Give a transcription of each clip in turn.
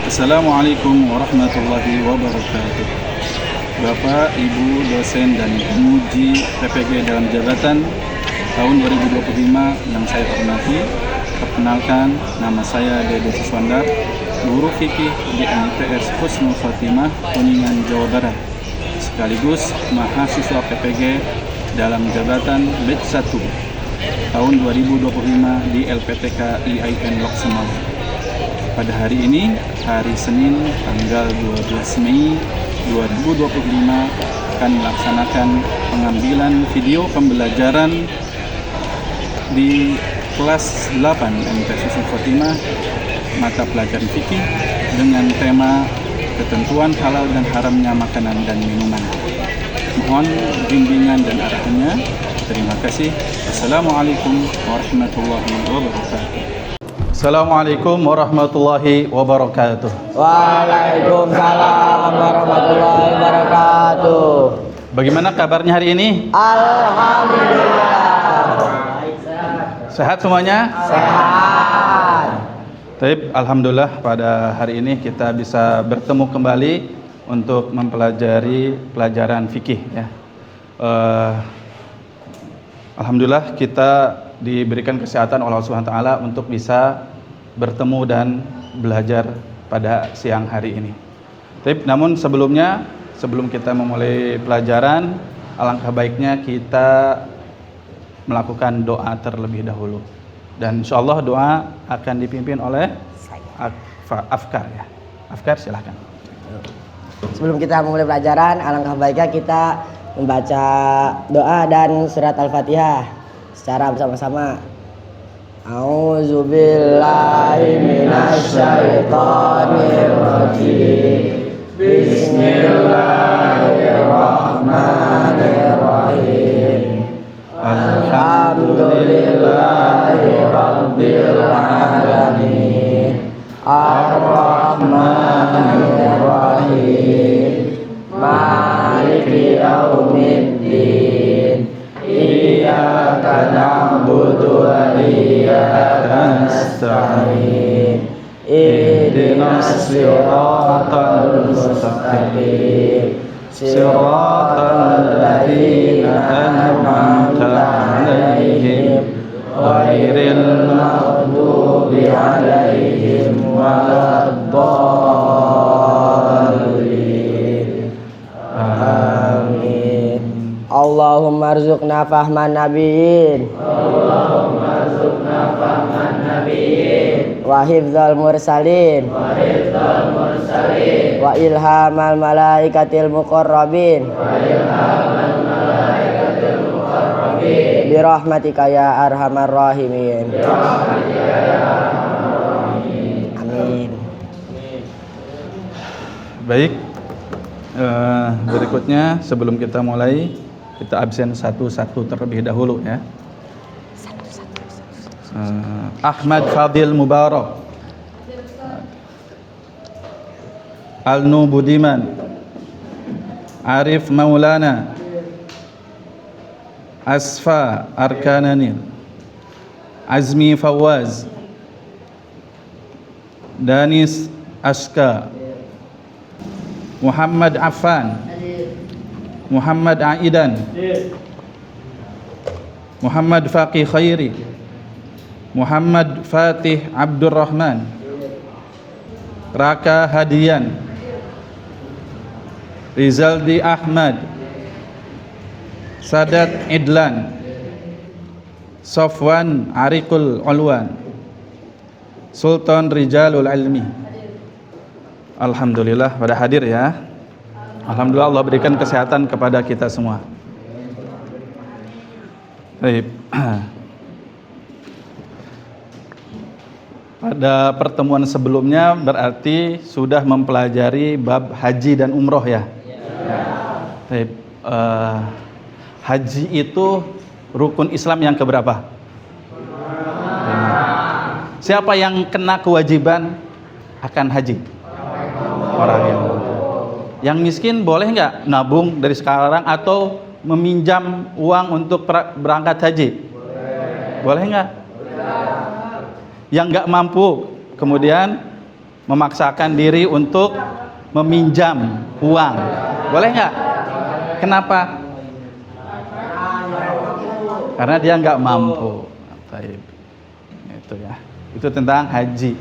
Assalamualaikum warahmatullahi wabarakatuh. Bapak, Ibu, dosen dan penguji PPG dalam jabatan tahun 2025 yang saya hormati, perkenalkan, nama saya Dede Suswandar, guru fikih di MITS Husnul Khotimah, Kuningan, Jawa Barat, sekaligus mahasiswa PPG dalam jabatan batch 1 tahun 2025 di LPTK IAIN Lok Semarang. Pada hari ini, hari Senin, tanggal 12 Mei 2025, akan melaksanakan pengambilan video pembelajaran di kelas 8 MITS Husnul Khotimah, mata pelajaran fikih dengan tema ketentuan halal dan haramnya makanan dan minuman. Mohon bimbingan dan arahannya. Terima kasih. Assalamualaikum warahmatullahi wabarakatuh. Assalamualaikum warahmatullahi wabarakatuh. Waalaikumsalam warahmatullahi wabarakatuh. Bagaimana kabarnya hari ini? Alhamdulillah. Sehat semuanya? Sehat. Baik, alhamdulillah pada hari ini kita bisa bertemu kembali untuk mempelajari pelajaran fikih ya. Alhamdulillah kita diberikan kesehatan oleh Allah Subhanahu wa taala untuk bisa bertemu dan belajar pada siang hari ini. Namun sebelum kita memulai pelajaran, alangkah baiknya kita melakukan doa terlebih dahulu. Dan insyaallah doa akan dipimpin oleh Afkar ya. Afkar silahkan. Sebelum kita memulai pelajaran, alangkah baiknya kita membaca doa dan surat Al-Fatihah secara bersama-sama. A'udzubillahi minasyaitonir rajim. Bismillahirrahmanirrahim. Alhamdulillahi rabbil alamin. Ar-Rahmanir Rahim. Maliki yaumiddin. Iyyaka na'budu wa iyyaka nasta'in. Ihdinas siratal mustaqim. Siratal ladzina an'amta 'alaihim ghairil maghdubi 'alaihim waladdallin. Amin. Allahumma arzuqna fahman nabiyyin. Allahumma arzuqna fahman nabiyyin. Wa hifdzal mursalin. Wa hifdzal mursalin. Wa ilhamal malaikatil muqarrabin. Wa ilhamal malaikatil muqarrabin. Bi rahmatika ya arhamar rahimin. Bi rahmatika ya arhamar rahimin. Amin. Baik. Berikutnya sebelum kita mulai, kita absen satu-satu terlebih dahulu ya. Ahmad Fadil Mubarak, Alnu Budiman, Arif Maulana, Asfa Arkananil, Azmi Fawaz, Danis Aska, Muhammad Affan, Muhammad Aidan, Muhammad Faqih Khairi, Muhammad Fatih Abdurrahman, Raka Hadian, Rizaldi Ahmad, Sadat Idlan, Sofwan Arikul Ulwan, Sultan Rijalul Ilmi. Alhamdulillah pada hadir ya. Alhamdulillah Allah berikan kesehatan kepada kita semua. Baik. Pada pertemuan sebelumnya berarti sudah mempelajari bab haji dan umroh ya. Baik. Haji itu rukun Islam yang keberapa? Siapa yang kena kewajiban akan haji? Orang yang miskin boleh nggak nabung dari sekarang atau meminjam uang untuk berangkat haji? Boleh nggak? Yang nggak mampu kemudian memaksakan diri untuk meminjam uang. Boleh nggak? Kenapa? Karena dia nggak mampu. Baik. Itu ya. Itu tentang haji.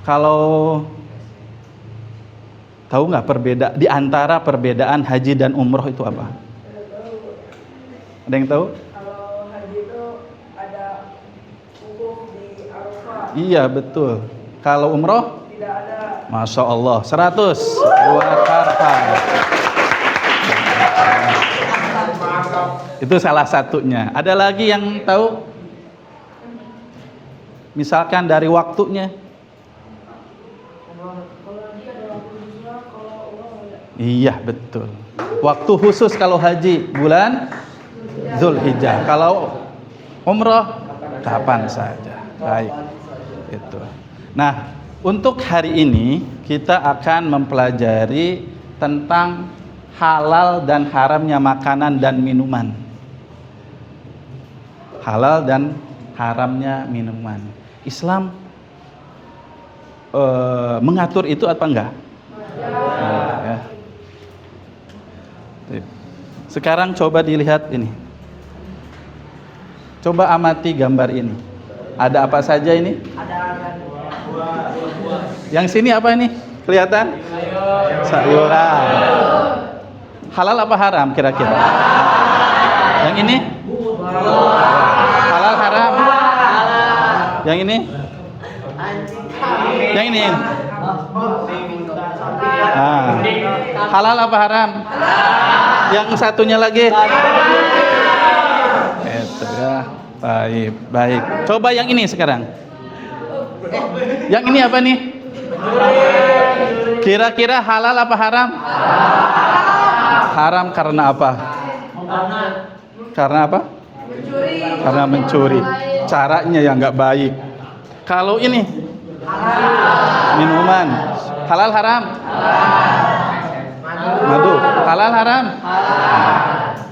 Kalau tahu nggak di antara perbedaan haji dan umroh itu apa? Ada yang tahu? Kalau haji itu ada wukuf di Arafah. Iya betul. Kalau umroh? Tidak ada. Masya Allah 100 luar biasa. Itu salah satunya. Ada lagi yang tahu? Misalkan dari waktunya. Iya betul. Waktu khusus kalau haji bulan Zulhijjah. Kalau umroh kapan saja. Baik. Itu. Nah, untuk hari ini kita akan mempelajari tentang halal dan haramnya makanan dan minuman. Halal dan haramnya minuman. Islam mengatur itu apa enggak? Ya. Sekarang coba dilihat ini. Coba amati gambar ini. Ada apa saja ini? Yang sini apa ini? Kelihatan? Sayuran. Halal apa haram kira-kira? Yang ini? Halal haram? Yang ini? Yang ini? Halal apa haram? Yang satunya lagi? Itu ya. Baik, baik. Coba yang ini sekarang. Yang ini apa nih? Kira-kira halal apa haram? Haram karena apa? Karena apa? Karena mencuri. Caranya yang nggak baik. Kalau ini minuman, halal haram? Madu, halal haram?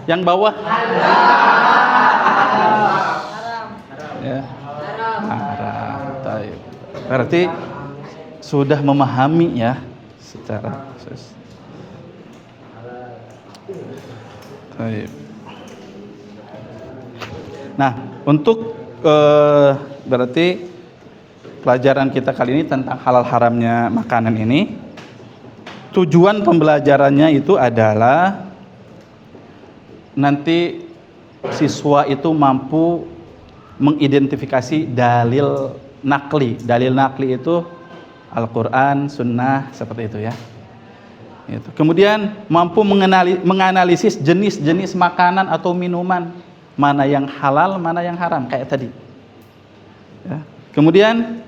Yang bawah? Ya. Haram. Baik. Berarti sudah memahami ya secara khusus. Baik. Nah, untuk berarti pelajaran kita kali ini tentang halal haramnya makanan ini, tujuan pembelajarannya itu adalah nanti siswa itu mampu mengidentifikasi dalil nakli. Dalil nakli itu Al-Quran, Sunnah, seperti itu ya. Itu. Kemudian mampu menganalisis jenis-jenis makanan atau minuman, mana yang halal, mana yang haram, kayak tadi. Ya. Kemudian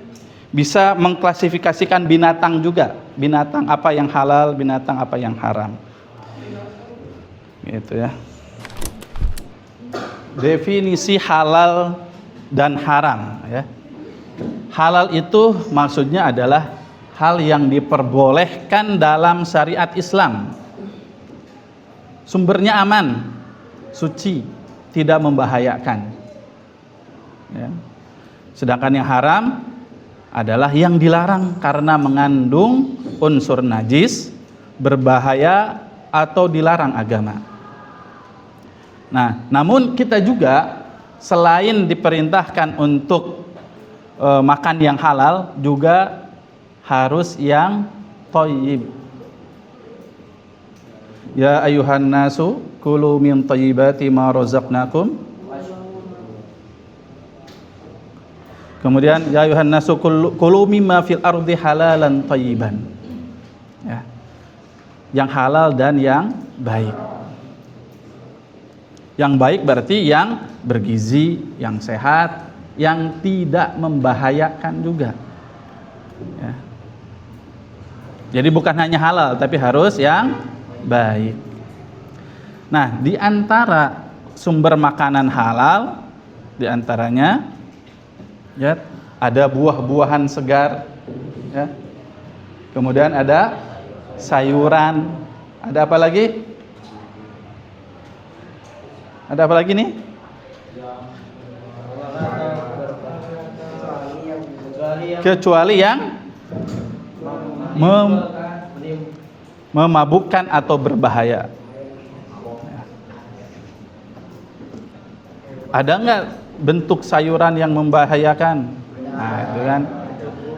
bisa mengklasifikasikan binatang juga, binatang apa yang halal, binatang apa yang haram. Gitu ya. Definisi halal dan haram ya. Halal itu maksudnya adalah hal yang diperbolehkan dalam syariat Islam. Sumbernya aman, suci, tidak membahayakan. Ya. Sedangkan yang haram adalah yang dilarang karena mengandung unsur najis, berbahaya atau dilarang agama. Nah, namun kita juga selain diperintahkan untuk makan yang halal, juga harus yang thayyib. Ya ayuhan nasu kulu min thayyibati ma razaqnakum. Kemudian ya ayuhan nasu kulu mimma fil ardi halalan thayyiban. Ya. Yang halal dan yang baik. Yang baik berarti yang bergizi, yang sehat, yang tidak membahayakan juga. Ya. Jadi bukan hanya halal, tapi harus yang baik. Nah, di antara sumber makanan halal, di antaranya ya, ada buah-buahan segar, ya. Kemudian ada sayuran, ada apa lagi? Ada apa lagi nih? Kecuali yang memabukkan atau berbahaya. Ada nggak bentuk sayuran yang membahayakan? Nah, itu kan.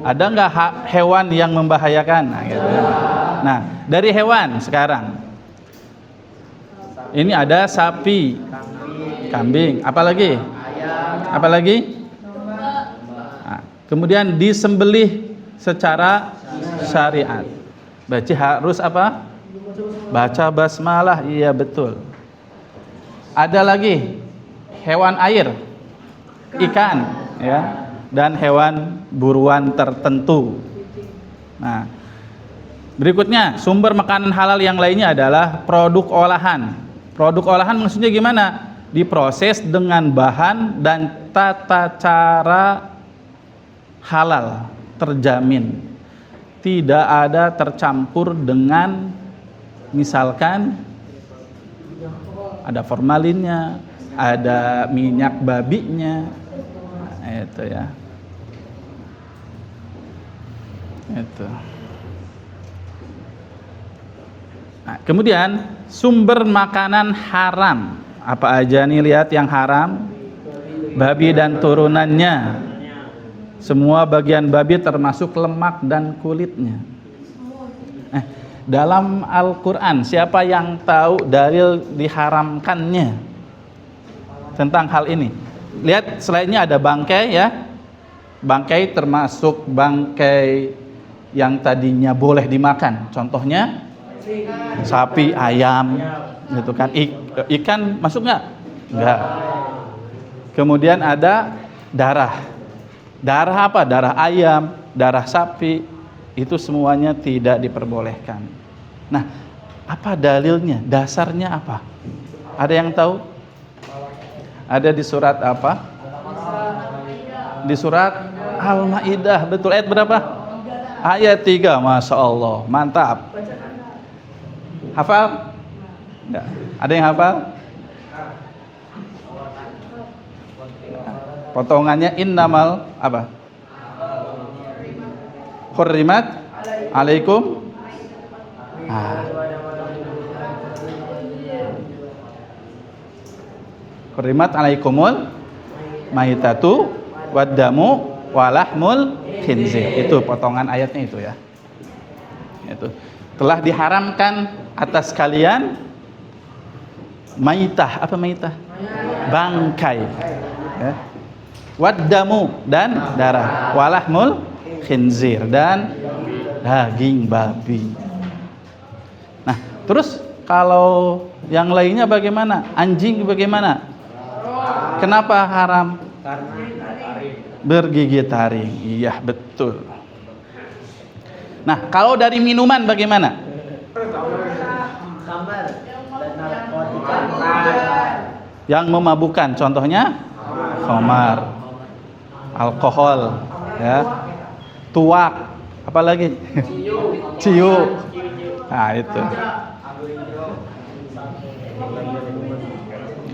Ada nggak hewan yang membahayakan? Nah, gitu. Nah, dari hewan sekarang. Ini ada sapi, kambing, apalagi? Apalagi? Nah, kemudian disembelih secara syariat. Berarti harus apa? Baca basmalah, iya betul. Ada lagi hewan air, ikan, ya, dan hewan buruan tertentu. Nah, berikutnya sumber makanan halal yang lainnya adalah produk olahan. Produk olahan maksudnya gimana? Diproses dengan bahan dan tata cara halal, terjamin. Tidak ada tercampur dengan misalkan ada formalinnya, ada minyak babinya. Nah, itu ya. Itu. Nah, kemudian sumber makanan haram. Apa aja nih, lihat yang haram? Babi dan turunannya. Semua bagian babi termasuk lemak dan kulitnya. Dalam Al-Quran, siapa yang tahu dalil diharamkannya tentang hal ini? Lihat slide-nya ada bangkai ya. Bangkai termasuk bangkai yang tadinya boleh dimakan. Contohnya sapi, ayam, gitu kan. Ikan masuk nggak? Nggak. Kemudian ada darah. Darah apa? Darah ayam, darah sapi, itu semuanya tidak diperbolehkan. Nah, apa dalilnya? Dasarnya apa? Ada yang tahu? Ada di surat apa? Di surat Al-Maidah, betul. Ayat berapa? Ayat 3, Masya Allah, mantap. Hafal? Enggak. Ada yang hafal? Potongannya innamal apa? Hurrimat alaikum. Hurrimat alaikumul maitatu waddamu walahmul khinzir. Itu potongan ayatnya itu ya. Itu. Telah diharamkan atas kalian maitah. Apa maitah? Bangkai. Ya. Waddamu dan darah. Walahmul khinzir dan daging babi. Nah, terus kalau yang lainnya bagaimana? Anjing bagaimana? Kenapa haram? Bergigi taring. Iya, betul. Nah, kalau dari minuman bagaimana? Yang memabukkan, contohnya khamar, alkohol, ya, tuak, apalagi? Ciu. Nah, itu.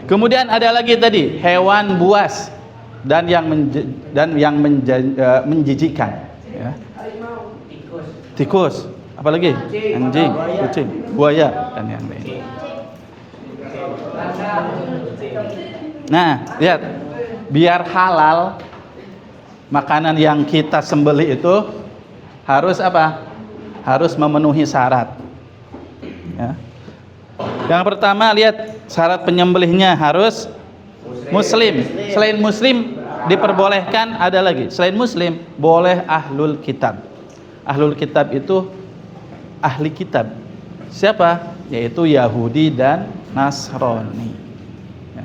Kemudian ada lagi tadi hewan buas dan yang menjijikan, ya. Tikus, apalagi? Anjing, kucing, buaya dan yang lain. Nah, lihat, biar halal makanan yang kita sembelih itu harus apa? Harus memenuhi syarat. Ya. Yang pertama, lihat syarat penyembelihnya harus muslim. Selain muslim diperbolehkan, ada lagi. Selain muslim boleh ahlul kitab. Ahlul kitab itu ahli kitab. Siapa? Yaitu Yahudi dan Nasrani. Ya.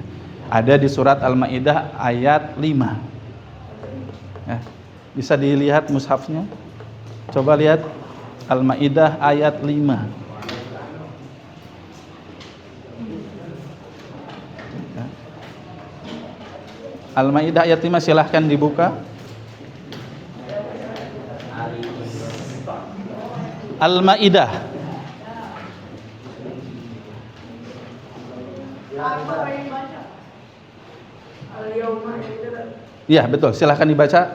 Ada di surat Al-Maidah ayat 5. Ya. Bisa dilihat mushafnya. Coba lihat Al-Maidah ayat 5. Ya. Al-Maidah ayat 5, silahkan dibuka. Al-Maidah. Iya, betul. Silahkan dibaca.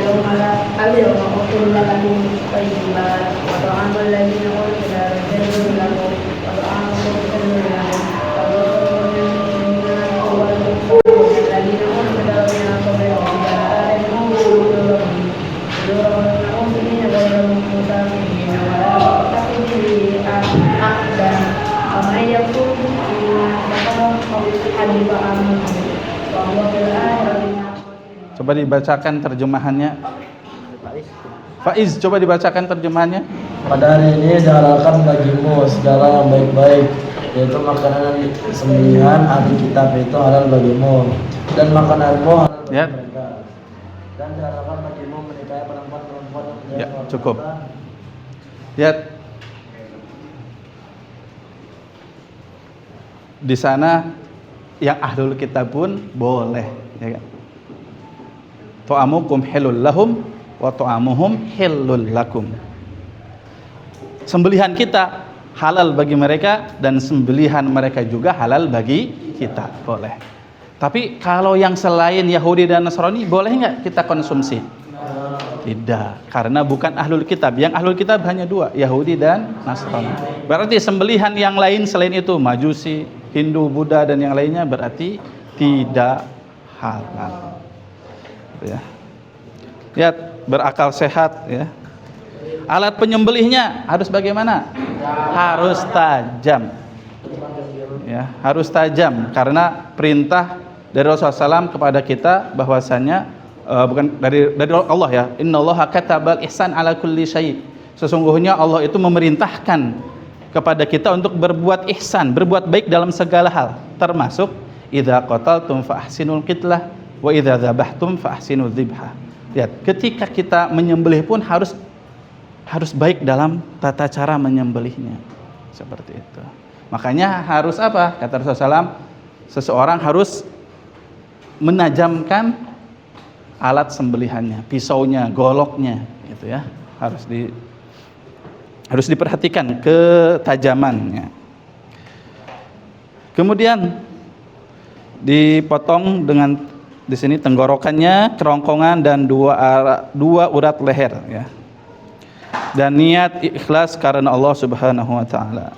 اليوم أحل لكم الطيبات وطعام الذين أوتوا الكتاب حل لكم وطعامكم حل لهم والمؤمنون الذين أوتوا الكتاب من قبلكم إذا آتيتموهم أجورهم المؤمنين غير مسافرين ولا تتخذوا عهدا ومن يكفر بما فقد حبط عمله وهو في الآخرة من Coba dibacakan terjemahannya. Faiz, coba dibacakan terjemahannya. Pada hari ini dihalalkan bagimu segala yang baik-baik, yaitu makanan sembelihan ahli kitab itu halal bagimu, dan makananmu halal bagi Ya. mereka. Dan dihalalkan bagimu menikahi perempuan-perempuan yang Ya, cukup. Lihat. Di sana yang ahlul kitab pun boleh, ya kan? Ta'amukum hilul lahum wa ta'amuhum hilul lakum. Sembelihan kita halal bagi mereka dan sembelihan mereka juga halal bagi kita, boleh. Tapi kalau yang selain Yahudi dan Nasrani boleh nggak kita konsumsi? Tidak, karena bukan ahlul kitab. Yang ahlul kitab hanya dua, Yahudi dan Nasrani. Berarti sembelihan yang lain selain itu, Majusi, Hindu, Buddha dan yang lainnya berarti tidak halal. Ya. Lihat, berakal sehat ya. Alat penyembelihnya harus bagaimana? Harus tajam. Ya, harus tajam karena perintah dari Rasulullah SAW kepada kita bahwasanya bukan dari Allah ya. Innallaha katabal ihsan ala kulli syai'. Sesungguhnya Allah itu memerintahkan kepada kita untuk berbuat ihsan, berbuat baik dalam segala hal, termasuk idza qataltum fa ahsinul qitlah wa idza dzabhtum fa ahsinul dzibha. Lihat, ketika kita menyembelih pun harus baik dalam tata cara menyembelihnya. Seperti itu. Makanya harus apa? Kata Rasulullah SAW, seseorang harus menajamkan alat sembelihannya, pisaunya, goloknya, gitu ya. Harus diperhatikan ketajamannya. Kemudian dipotong dengan di sini tenggorokannya, kerongkongan dan dua urat leher ya. Dan niat ikhlas karena Allah Subhanahu wa taala.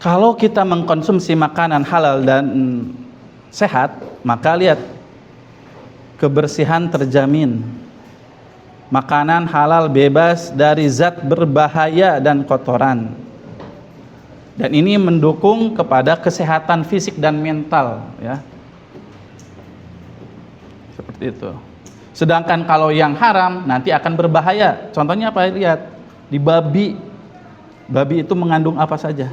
Kalau kita mengkonsumsi makanan halal dan sehat, maka lihat kebersihan terjamin. Makanan halal bebas dari zat berbahaya dan kotoran. Dan ini mendukung kepada kesehatan fisik dan mental ya. Seperti itu. Sedangkan kalau yang haram nanti akan berbahaya. Contohnya apa? Lihat di babi. Babi itu mengandung apa saja?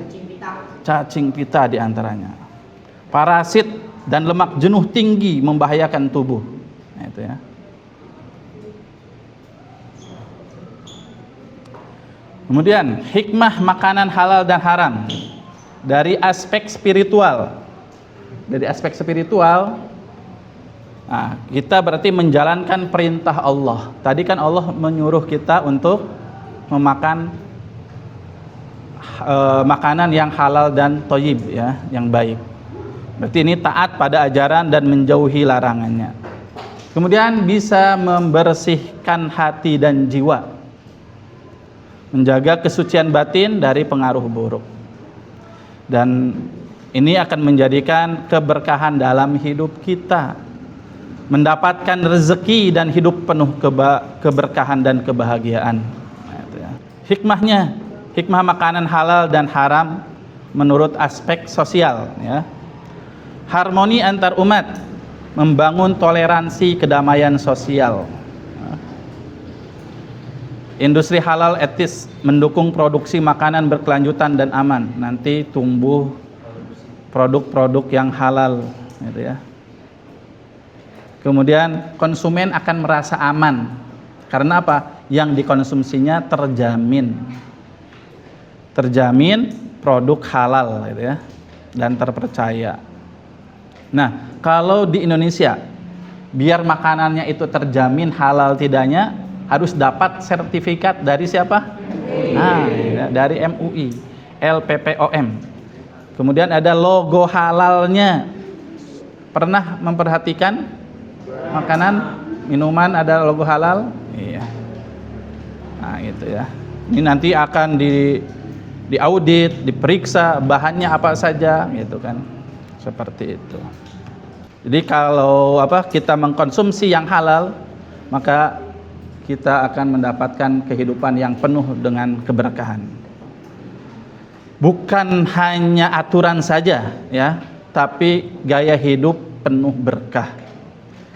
Cacing pita di antaranya. Parasit dan lemak jenuh tinggi membahayakan tubuh. Nah, itu ya. Kemudian hikmah makanan halal dan haram dari aspek spiritual. Dari aspek spiritual, nah, kita berarti menjalankan perintah Allah. Tadi kan Allah menyuruh kita untuk memakan makanan yang halal dan thayyib ya, yang baik. Berarti ini taat pada ajaran dan menjauhi larangannya. Kemudian bisa membersihkan hati dan jiwa. Menjaga kesucian batin dari pengaruh buruk. Dan ini akan menjadikan keberkahan dalam hidup kita. Mendapatkan rezeki dan hidup penuh keberkahan dan kebahagiaan. Nah, itu ya. Hikmahnya, hikmah makanan halal dan haram menurut aspek sosial ya. Harmoni antar umat, membangun toleransi kedamaian sosial. Industri halal etis mendukung produksi makanan berkelanjutan dan aman. Nanti tumbuh produk-produk yang halal, gitu ya. Kemudian konsumen akan merasa aman. Karena apa? Yang dikonsumsinya terjamin. Terjamin produk halal, gitu ya, dan terpercaya. Nah, kalau di Indonesia, biar makanannya itu terjamin halal tidaknya, harus dapat sertifikat dari siapa? Nah, ya, dari MUI, LPPOM. Kemudian ada logo halalnya. Pernah memperhatikan makanan, minuman ada logo halal? Iya. Nah, gitu ya. Ini nanti akan diaudit, diperiksa bahannya apa saja, gitu kan. Seperti itu. Jadi kalau kita mengkonsumsi yang halal, maka kita akan mendapatkan kehidupan yang penuh dengan keberkahan. Bukan hanya aturan saja ya, tapi gaya hidup penuh berkah.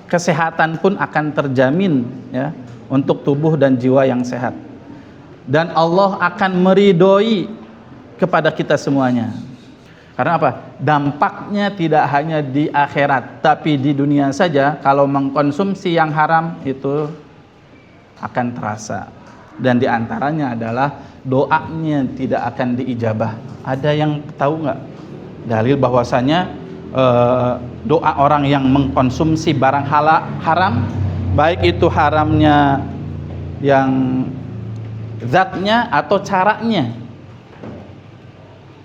Kesehatan pun akan terjamin ya, untuk tubuh dan jiwa yang sehat. Dan Allah akan meridhoi kepada kita semuanya. Karena apa? Dampaknya tidak hanya di akhirat, tapi di dunia saja. Kalau mengkonsumsi yang haram itu akan terasa. Dan diantaranya adalah doanya tidak akan diijabah. Ada yang tahu nggak dalil bahwasanya doa orang yang mengkonsumsi barang haram, baik itu haramnya yang zatnya atau caranya?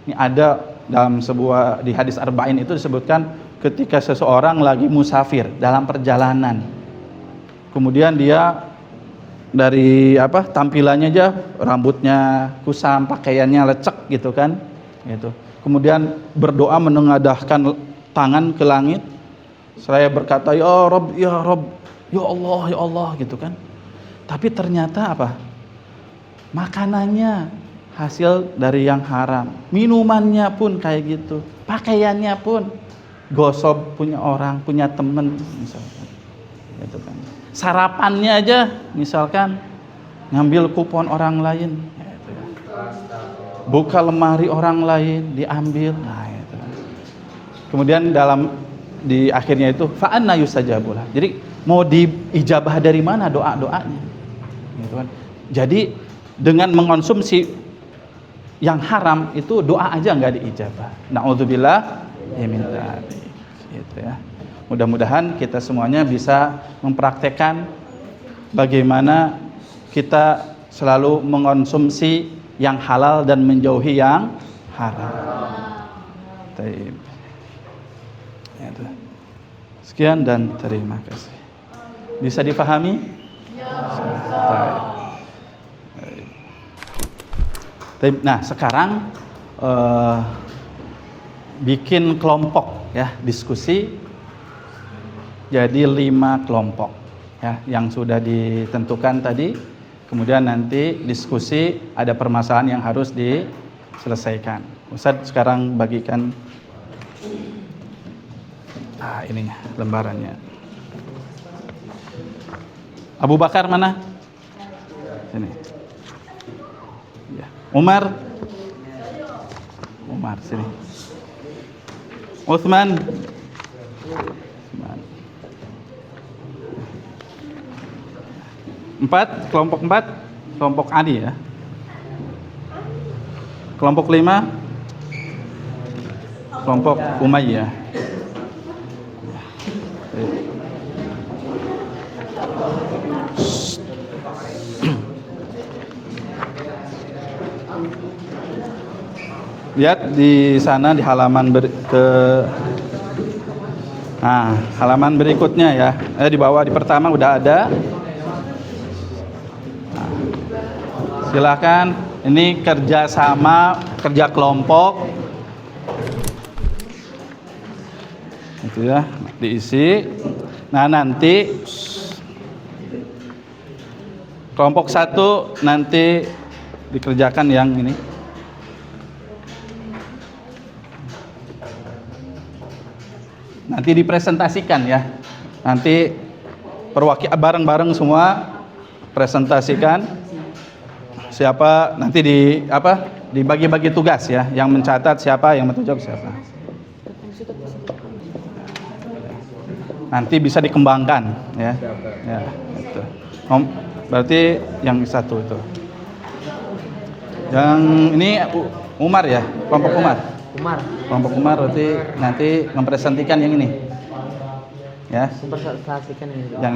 Ini ada dalam sebuah di hadis arba'in itu disebutkan ketika seseorang lagi musafir dalam perjalanan, kemudian dia dari tampilannya aja rambutnya kusam, pakaiannya lecek gitu kan, gitu. Kemudian berdoa menengadahkan tangan ke langit, saya berkata ya Rob, ya Rob, ya Allah, ya Allah gitu kan. Tapi ternyata makanannya hasil dari yang haram, minumannya pun kayak gitu, pakaiannya pun gosok punya orang, punya temen misalkan, gitu kan. Sarapannya aja misalkan ngambil kupon orang lain, gitu ya. Buka lemari orang lain diambil, nah itu. Kemudian di akhirnya itu fa anna yustajabulah. Jadi mau diijabah dari mana doa-doanya, gitu kan. Jadi dengan mengkonsumsi yang haram itu doa aja nggak diijabah. Na'udzubillah min dzalik. Gitu ya. Mudah-mudahan kita semuanya bisa mempraktekkan bagaimana kita selalu mengkonsumsi yang halal dan menjauhi yang haram. Baik. Itu. Sekian dan terima kasih. Bisa dipahami? Ya. Nah, sekarang bikin kelompok ya, diskusi jadi 5 kelompok ya, yang sudah ditentukan tadi. Kemudian nanti diskusi ada permasalahan yang harus diselesaikan. Ustadz sekarang bagikan ininya, lembarannya. Abu Bakar mana? Sini. Ya. Umar sini. Utsman. Kelompok 4 kelompok Ali ya. Kelompok 5 kelompok Umayyah. Lihat di sana di halaman halaman berikutnya ya. Di bawah di pertama udah ada. Silakan, ini kerja kelompok. Itu ya, diisi. Nah, nanti kelompok 1 nanti dikerjakan yang ini. Nanti dipresentasikan ya. Nanti bareng-bareng semua presentasikan. Siapa nanti dibagi-bagi tugas ya, yang mencatat siapa, yang menjawab siapa. Nanti bisa dikembangkan ya. Ya, itu. Berarti yang 1 itu. Yang ini Umar ya, kelompok Umar. Kelompok Umar berarti nanti mempresentasikan yang ini. Ya. Mempresentasikan yang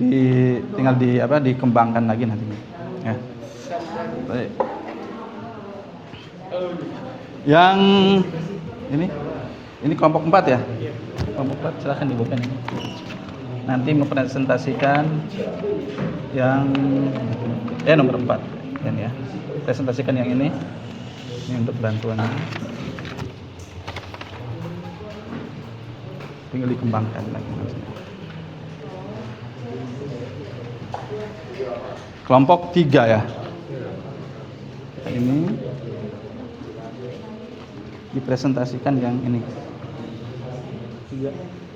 ini. Tinggal dikembangkan lagi nantinya. Ya. Baik. Yang ini kelompok 4 ya. Kelompok 4 silahkan dibuka ini. Nanti mempresentasikan yang nomor 4 ini ya. Presentasikan yang ini. Ini untuk bantuan. Tinggal dikembangkan lagi. Kelompok 3 ya. Ini dipresentasikan yang ini. 3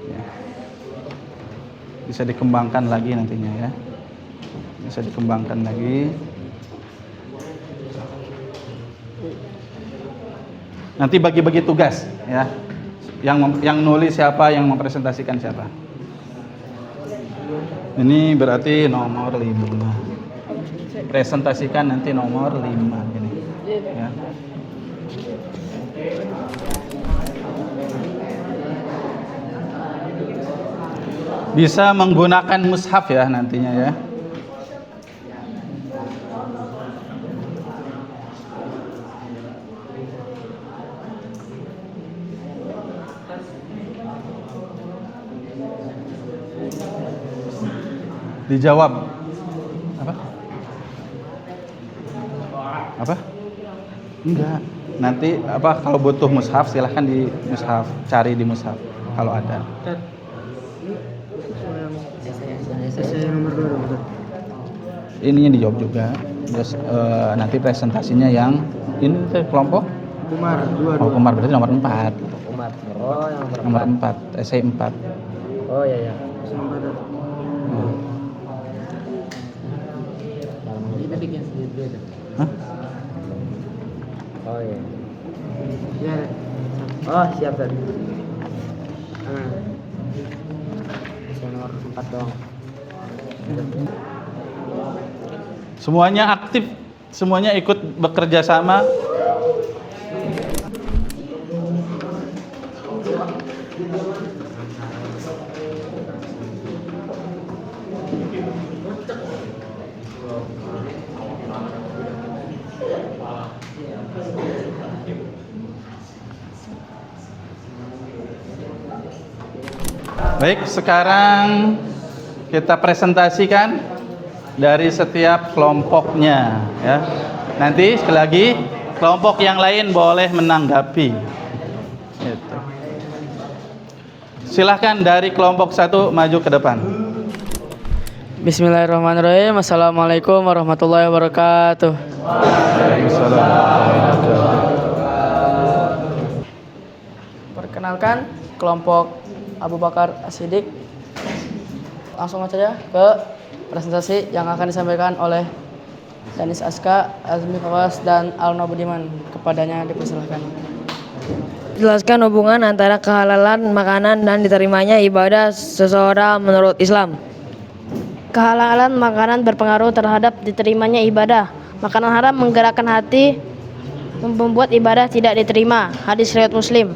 ya. Bisa dikembangkan lagi nantinya ya. Bisa dikembangkan lagi. Nanti bagi-bagi tugas ya. Yang nulis siapa, yang mempresentasikan siapa. Ini berarti nomor 5. Presentasikan nanti nomor 5 ini. Ya. Bisa menggunakan mushaf ya nantinya ya. Dijawab. Apa? Enggak. Nanti kalau butuh mushaf silahkan di mushaf, cari di mushaf kalau ada. Ininya dijawab juga. Terus nanti presentasinya yang ini kelompok Umar, Umar berarti nomor 4. Umar. Oh, yang Nomor 4, essay 4. Oh iya ya. Kita bikin sendiri itu. Hah? Oh iya. Ya. Oh, siap, Dad. Saya nomor 4 dong. Semuanya aktif, semuanya ikut bekerja sama. Baik, sekarang kita presentasikan dari setiap kelompoknya ya. Nanti sekali lagi kelompok yang lain boleh menanggapi. Gitu. Silahkan dari kelompok 1 maju ke depan. Bismillahirrahmanirrahim. Assalamualaikum warahmatullahi wabarakatuh. Perkenalkan kelompok Abu Bakar As-Siddiq. Langsung saja ke presentasi yang akan disampaikan oleh Danis Aska, Azmi Fawas, dan Alno Budiman. Kepadanya dipersilahkan. Jelaskan hubungan antara kehalalan makanan dan diterimanya ibadah seseorang menurut Islam. Kehalalan makanan berpengaruh terhadap diterimanya ibadah. Makanan haram menggerakkan hati, membuat ibadah tidak diterima. Hadis riwayat Muslim.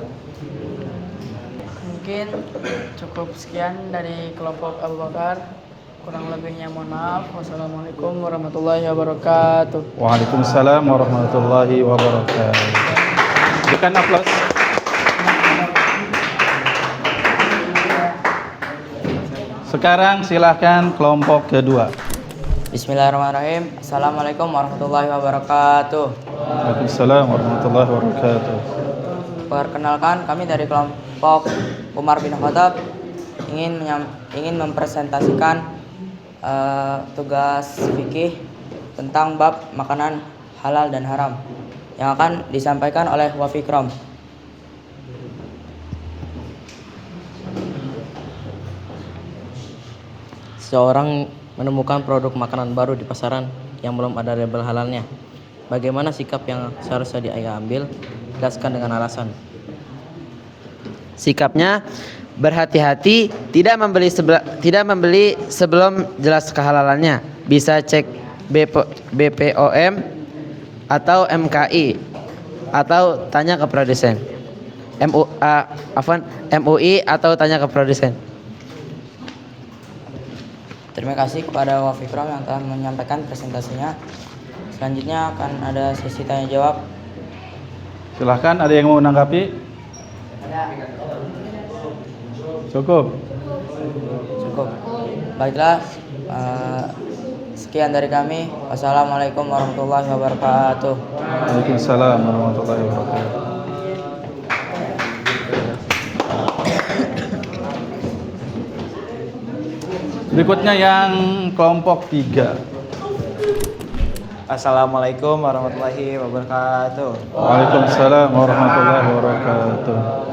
Mungkin cukup sekian dari kelompok Abu Bakar. Kurang lebihnya mohon maaf. Wassalamualaikum warahmatullahi wabarakatuh. Waalaikumsalam warahmatullahi wabarakatuh. Berikan aplaus. Sekarang silahkan kelompok kedua. Bismillahirrahmanirrahim. Assalamualaikum warahmatullahi wabarakatuh. Waalaikumsalam warahmatullahi wabarakatuh. Perkenalkan, kami dari kelompok Umar bin Khattab ingin mempresentasikan tugas fikih tentang bab makanan halal dan haram yang akan disampaikan oleh Wafikrom. Seseorang menemukan produk makanan baru di pasaran yang belum ada label halalnya. Bagaimana sikap yang seharusnya dia ambil? Jelaskan dengan alasan. Sikapnya berhati-hati, tidak membeli sebelum jelas kehalalannya. Bisa cek BPOM atau MKI atau tanya ke produsen. MUI atau tanya ke produsen. Terima kasih kepada Wafikrom yang telah menyampaikan presentasinya. Selanjutnya akan ada sesi tanya jawab. Silahkan, ada yang mau menanggapi? Cukup. Cukup. Baiklah, sekian dari kami. Wassalamualaikum warahmatullahi wabarakatuh. Waalaikumsalam warahmatullahi wabarakatuh. Berikutnya yang kelompok 3. Assalamualaikum warahmatullahi wabarakatuh. Waalaikumsalam warahmatullahi wabarakatuh.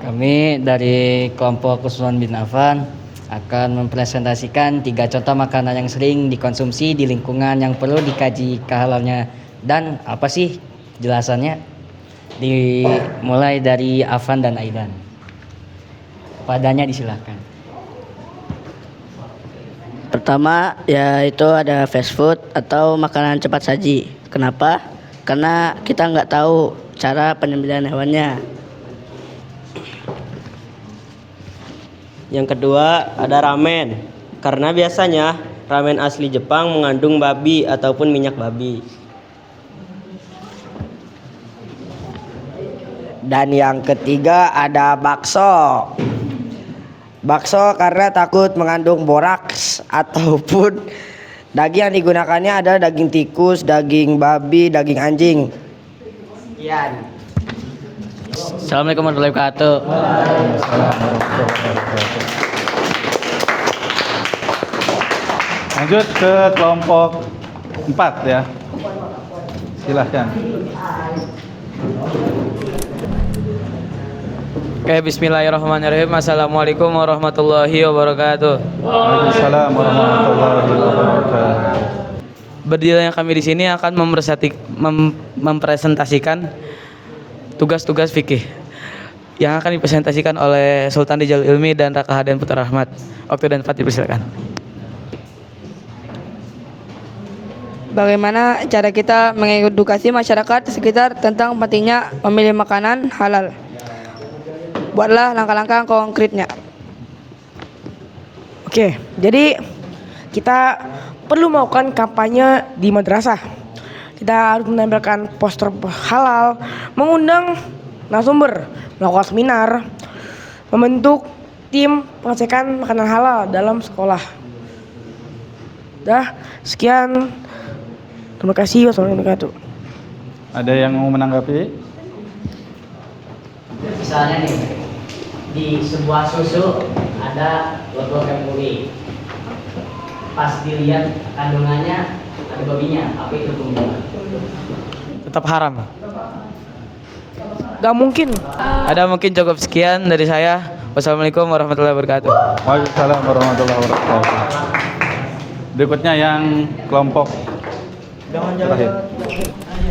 Kami dari kelompok Usman bin Affan akan mempresentasikan 3 contoh makanan yang sering dikonsumsi di lingkungan yang perlu dikaji kehalalnya dan apa sih jelasannya. Dimulai dari Afan dan Aidan. Padanya disilahkan. Pertama yaitu ada fast food atau makanan cepat saji. Kenapa? Karena kita nggak tahu cara penyembelihan hewannya. Yang kedua ada ramen. Karena biasanya ramen asli Jepang mengandung babi ataupun minyak babi. Dan yang ketiga ada bakso. Bakso karena takut mengandung boraks ataupun daging yang digunakannya adalah daging tikus, daging babi, daging anjing. Sekian. Assalamualaikum warahmatullahi wabarakatuh. Lanjut ke kelompok 4 ya. Silahkan. Oke, bismillahirrahmanirrahim. Assalamualaikum warahmatullahi wabarakatuh. Waalaikumsalam warahmatullahi wabarakatuh. Berdirinya kami di sini akan mempresentasikan tugas-tugas fikih yang akan dipresentasikan oleh Sultan Rijal Ilmi dan Raka Hadian Putra Rahmat. Waktu dan tempat dipersilakan. Bagaimana cara kita mengedukasi masyarakat sekitar tentang pentingnya memilih makanan halal? Buatlah langkah-langkah konkretnya. Oke, jadi kita perlu melakukan kampanye di madrasah. Kita harus menempelkan poster halal, mengundang narasumber, melakukan seminar, membentuk tim pengecekan makanan halal dalam sekolah. Dah, sekian. Terima kasih. Wassalamualaikum warahmatullahi wabarakatuh. Ada yang mau menanggapi? Misalnya nih, di sebuah susu ada logo MUI. Pas dilihat kandungannya ada babinya, apa itu hukumnya? Tetap haram. Gak mungkin. Ada mungkin cukup sekian dari saya. Wassalamualaikum warahmatullahi wabarakatuh. Waalaikumsalam warahmatullahi wabarakatuh. Berikutnya yang kelompok terakhir.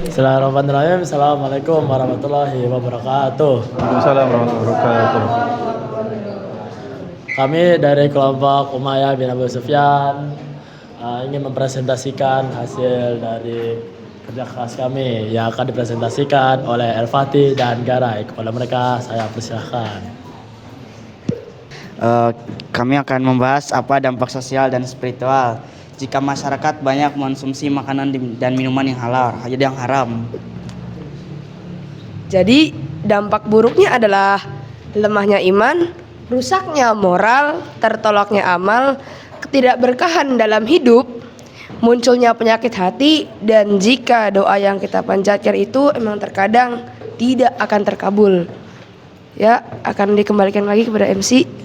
Bismillahirrahmanirrahim. Assalamualaikum warahmatullahi wabarakatuh. Waalaikumsalam warahmatullahi wabarakatuh. Kami dari kelompok Umayyah bin Abu Sufyan ingin mempresentasikan hasil dari kerja keras kami yang akan dipresentasikan oleh El-Fatih dan Garai. Kepada mereka saya persilahkan. Kami akan membahas apa dampak sosial dan spiritual jika masyarakat banyak mengonsumsi makanan dan minuman yang halal, yang haram. Jadi dampak buruknya adalah lemahnya iman, rusaknya moral, tertolaknya amal, ketidakberkahan dalam hidup, munculnya penyakit hati, dan jika doa yang kita panjatkan itu emang terkadang tidak akan terkabul. Ya, akan dikembalikan lagi kepada MC.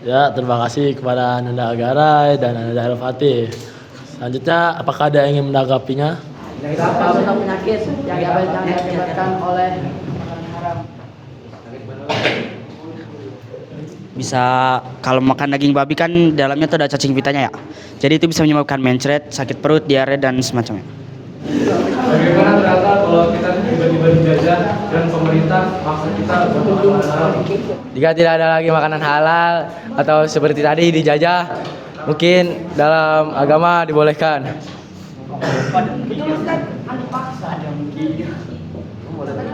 Ya, terima kasih kepada Nanda Agarai dan Nanda El-Fatih. Selanjutnya, apakah ada yang ingin menanggapinya? Apa tentang penyakit yang diakibatkan oleh makanan haram? Bisa kalau makan daging babi kan dalamnya tuh ada cacing pitanya ya. Jadi itu bisa menyebabkan mencret, sakit perut, diare dan semacamnya. Bagaimana ternyata kalau kita tiba-tiba dijajah dan pemerintah maksa kita untuk makanan halal? Jika tidak ada lagi makanan halal atau seperti tadi dijajah, mungkin dalam agama dibolehkan.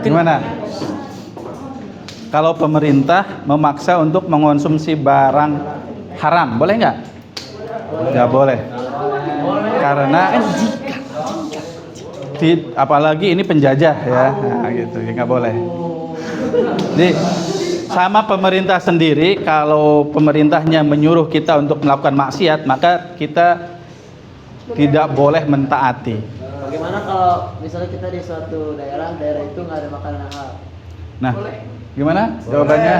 Gimana? Kalau pemerintah memaksa untuk mengonsumsi barang haram, boleh nggak? Nggak boleh. Karena apalagi ini penjajah ya, nah, gitu, nggak boleh. Jadi sama pemerintah sendiri, kalau pemerintahnya menyuruh kita untuk melakukan maksiat, maka kita tidak boleh mentaati. Bagaimana kalau misalnya kita di suatu daerah itu nggak ada makanan halal? Nah, gimana jawabannya?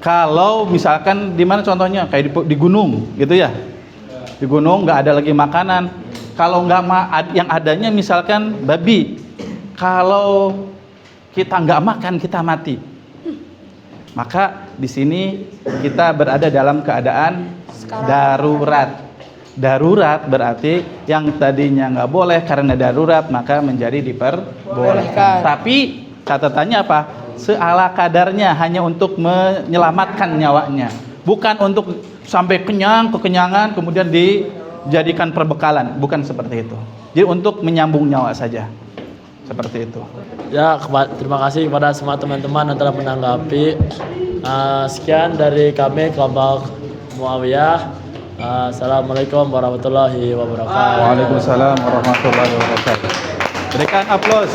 Kalau misalkan di mana contohnya, kayak di gunung, gitu ya? Di gunung nggak ada lagi makanan. Kalau nggak yang adanya misalkan babi, kalau kita nggak makan kita mati. Maka di sini kita berada dalam keadaan darurat. Darurat berarti yang tadinya nggak boleh karena darurat maka menjadi diperbolehkan. Tapi catatannya apa? Seala kadarnya, hanya untuk menyelamatkan nyawanya, bukan untuk sampai kekenyangan kemudian dijadikan perbekalan, bukan seperti itu. Jadi untuk menyambung nyawa saja, seperti itu. Ya, terima kasih kepada semua teman-teman yang telah menanggapi. Sekian dari kami kelompok Muawiyah. Assalamualaikum warahmatullahi wabarakatuh. Waalaikumsalam warahmatullahi wabarakatuh. Berikan aplaus.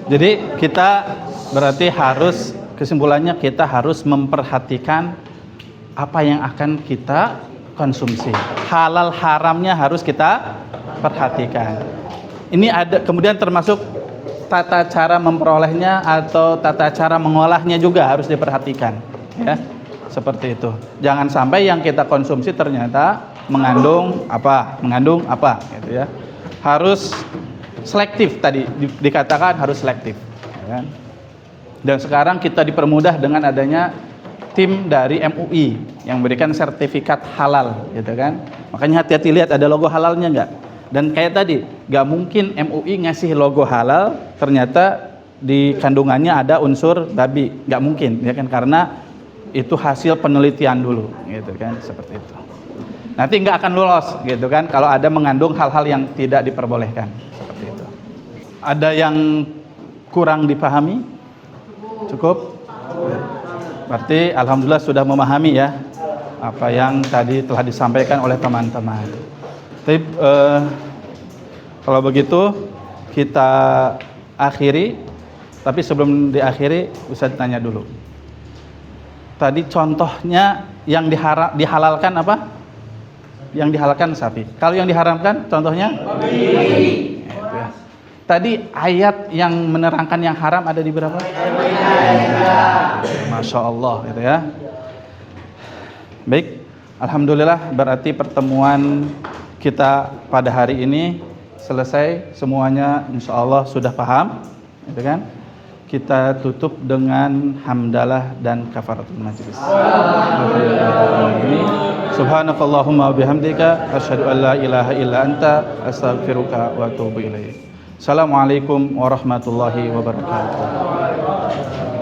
Jadi kita berarti harus, kesimpulannya kita harus memperhatikan apa yang akan kita konsumsi. Halal haramnya harus kita perhatikan. Ini ada kemudian termasuk tata cara memperolehnya atau tata cara mengolahnya juga harus diperhatikan, ya. Seperti itu. Jangan sampai yang kita konsumsi ternyata mengandung apa gitu ya. Harus selektif tadi dikatakan, harus selektif, ya kan? Dan sekarang kita dipermudah dengan adanya tim dari MUI yang memberikan sertifikat halal, gitu kan? Makanya hati-hati, lihat ada logo halalnya nggak? Dan kayak tadi, nggak mungkin MUI ngasih logo halal ternyata di kandungannya ada unsur babi, nggak mungkin, ya kan? Karena itu hasil penelitian dulu, gitu kan? Seperti itu. Nanti nggak akan lolos, gitu kan? Kalau ada mengandung hal-hal yang tidak diperbolehkan, seperti itu. Ada yang kurang dipahami? Cukup? Berarti alhamdulillah sudah memahami ya apa yang tadi telah disampaikan oleh teman-teman. Tapi kalau begitu kita akhiri. Tapi sebelum diakhiri bisa ditanya dulu. Tadi contohnya yang dihalalkan apa? Yang dihalalkan sapi. Kalau yang diharamkan contohnya? Babi. Ya. Tadi ayat yang menerangkan yang haram ada di berapa? Masya Allah, gitu ya. Baik, alhamdulillah berarti pertemuan kita pada hari ini selesai semuanya, insya Allah sudah paham, gitu kan? Kita tutup dengan hamdalah dan kafaratul majlis. Subhanakallahumma bihamdika asyhadu an la ilaha illa anta astaghfiruka wa atubu ilaik. Assalamualaikum warahmatullahi wabarakatuh.